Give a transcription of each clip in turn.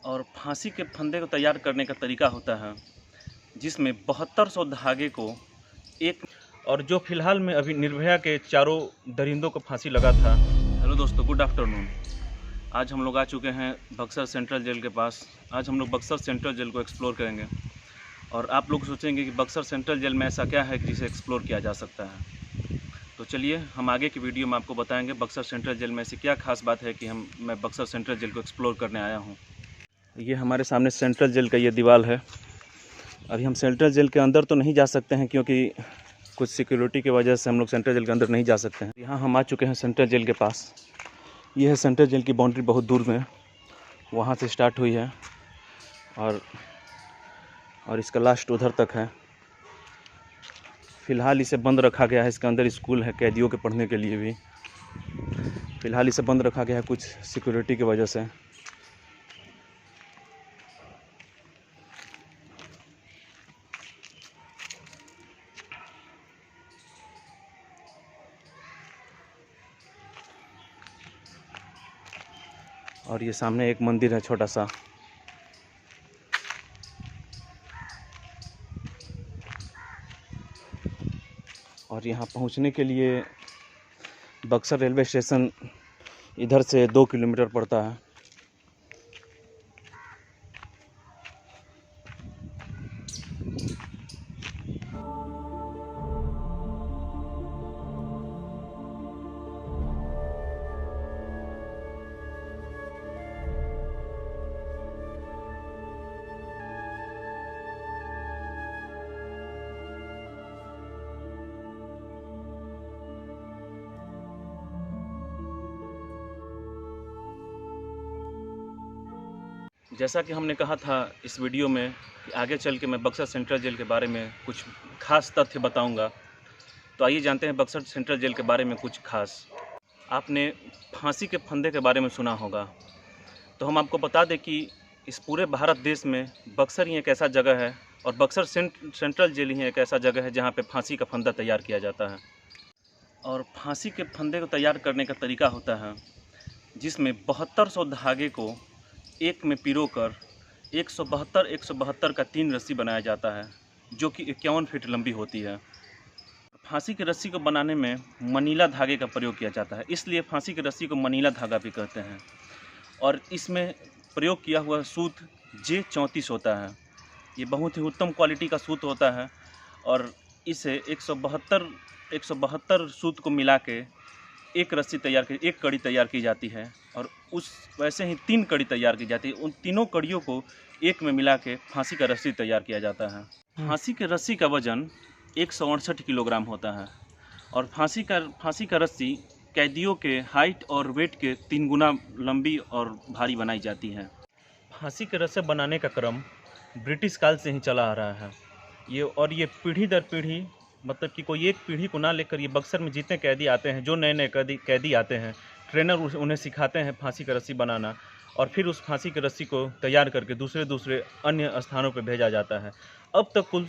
और फांसी के फंदे को तैयार करने का तरीका होता है जिसमें 7200 धागे को एक और जो फिलहाल में अभी निर्भया के चारों दरिंदों को फांसी लगा था। हेलो दोस्तों, गुड आफ्टरनून। आज हम लोग आ चुके हैं बक्सर सेंट्रल जेल के पास। आज हम लोग बक्सर सेंट्रल जेल को एक्सप्लोर करेंगे और आप लोग सोचेंगे कि बक्सर सेंट्रल जेल में ऐसा क्या है कि जिसे एक्सप्लोर किया जा सकता है। तो चलिए हम आगे की वीडियो में आपको बताएंगे बक्सर सेंट्रल जेल में ऐसी क्या खास बात है कि मैं बक्सर सेंट्रल जेल को एक्सप्लोर करने आया हूँ। ये हमारे सामने सेंट्रल जेल का ये दीवार है। अभी हम सेंट्रल जेल के अंदर तो नहीं जा सकते हैं क्योंकि कुछ सिक्योरिटी की वजह से हम लोग सेंट्रल जेल के अंदर नहीं जा सकते हैं। यहाँ हम आ चुके हैं सेंट्रल जेल के पास। ये है सेंट्रल जेल की बाउंड्री, बहुत दूर में वहाँ से स्टार्ट हुई है और इसका लास्ट उधर तक है। फ़िलहाल इसे बंद रखा गया है। इसके अंदर स्कूल है कैदियों के पढ़ने के लिए भी। फ़िलहाल इसे बंद रखा गया है कुछ सिक्योरिटी की वजह से। और ये सामने एक मंदिर है छोटा सा। और यहाँ पहुँचने के लिए बक्सर रेलवे स्टेशन इधर से 2 किलोमीटर पड़ता है। जैसा कि हमने कहा था इस वीडियो में कि आगे चल के मैं बक्सर सेंट्रल जेल के बारे में कुछ खास तथ्य बताऊंगा। तो आइए जानते हैं बक्सर सेंट्रल जेल के बारे में कुछ खास। आपने फांसी के फंदे के बारे में सुना होगा, तो हम आपको बता दें कि इस पूरे भारत देश में बक्सर ही एक ऐसा जगह है और बक्सर सेंट्रल जेल ही एक ऐसा जगह है जहाँ पर फांसी का फंदा तैयार किया जाता है। और फांसी के फंदे को तैयार करने का तरीका होता है जिसमें 7200 धागे को एक में पिरोकर 172 का 3 रस्सी बनाया जाता है जो कि 51 फीट लंबी होती है। फांसी की रस्सी को बनाने में मनीला धागे का प्रयोग किया जाता है, इसलिए फांसी की रस्सी को मनीला धागा भी कहते हैं। और इसमें प्रयोग किया हुआ सूत J34 होता है। ये बहुत ही उत्तम क्वालिटी का सूत होता है और इसे 172 सूत को मिला के एक रस्सी तैयार की, एक कड़ी तैयार की जाती है और उस वैसे ही 3 कड़ी तैयार की जाती है। उन तीनों कड़ियों को एक में मिला के फांसी का रस्सी तैयार किया जाता है। फांसी के रस्सी का वजन 168 किलोग्राम होता है और फांसी का रस्सी कैदियों के हाइट और वेट के 3 गुना लंबी और भारी बनाई जाती है। फांसी के रस्से बनाने का क्रम ब्रिटिश काल से ही चला आ रहा है। ये पीढ़ी दर पीढ़ी, मतलब कि कोई एक पीढ़ी को ना लेकर ये बक्सर में जितने कैदी आते हैं, जो नए नए कैदी आते हैं, ट्रेनर उन्हें सिखाते हैं फांसी का रस्सी बनाना और फिर उस फांसी की रस्सी को तैयार करके दूसरे अन्य स्थानों पर भेजा जाता है। अब तक कुल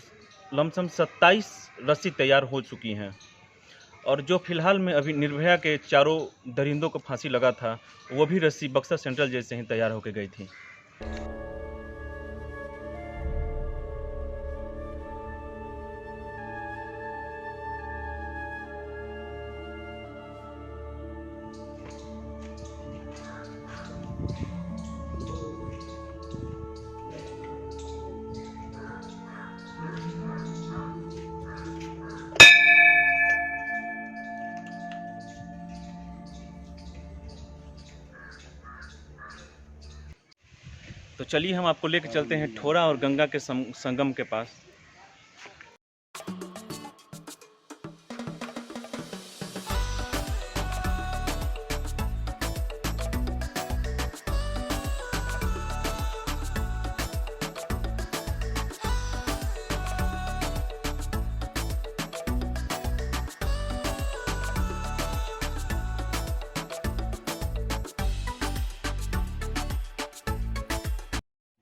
लमसम 27 रस्सी तैयार हो चुकी हैं और जो फिलहाल में अभी निर्भया के चारों दरिंदों को फांसी लगा था, वो भी रस्सी बक्सर सेंट्रल जेल से ही तैयार होकर गई थी। तो चलिए हम आपको लेकर चलते हैं ठोरा और गंगा के संगम के पास।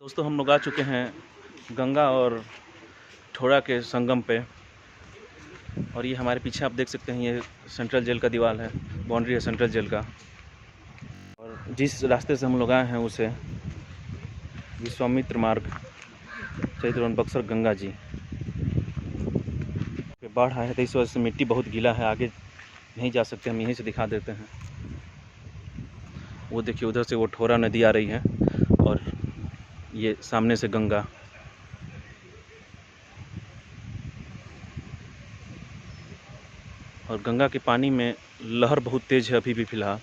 दोस्तों हम लोग आ चुके हैं गंगा और ठोरा के संगम पे और ये हमारे पीछे आप देख सकते हैं, ये सेंट्रल जेल का दीवार है, बाउंड्री है सेंट्रल जेल का। और जिस रास्ते से हम लोग आए हैं उसे विश्वामित्र मार्ग चैतवन बक्सर गंगा जी पे बाढ़ आया है, तो इस वजह से मिट्टी बहुत गीला है, आगे नहीं जा सकते, हम यहीं से दिखा देते हैं। वो देखिए उधर से वो ठोरा नदी आ रही है और ये सामने से गंगा। और गंगा के पानी में लहर बहुत तेज़ है अभी भी फ़िलहाल,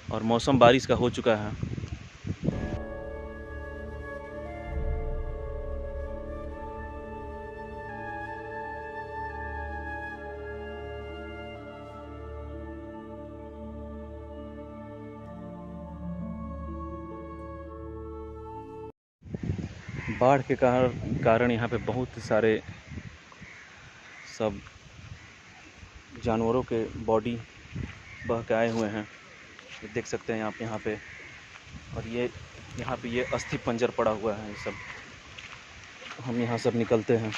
और मौसम बारिश का हो चुका है। बाढ़ के कारण यहाँ पे बहुत सारे सब जानवरों के बॉडी बह के आए हुए हैं, ये देख सकते हैं आप यहाँ पे। और ये यहाँ पे ये अस्थि पंजर पड़ा हुआ है, ये सब हम यहाँ सब निकलते हैं।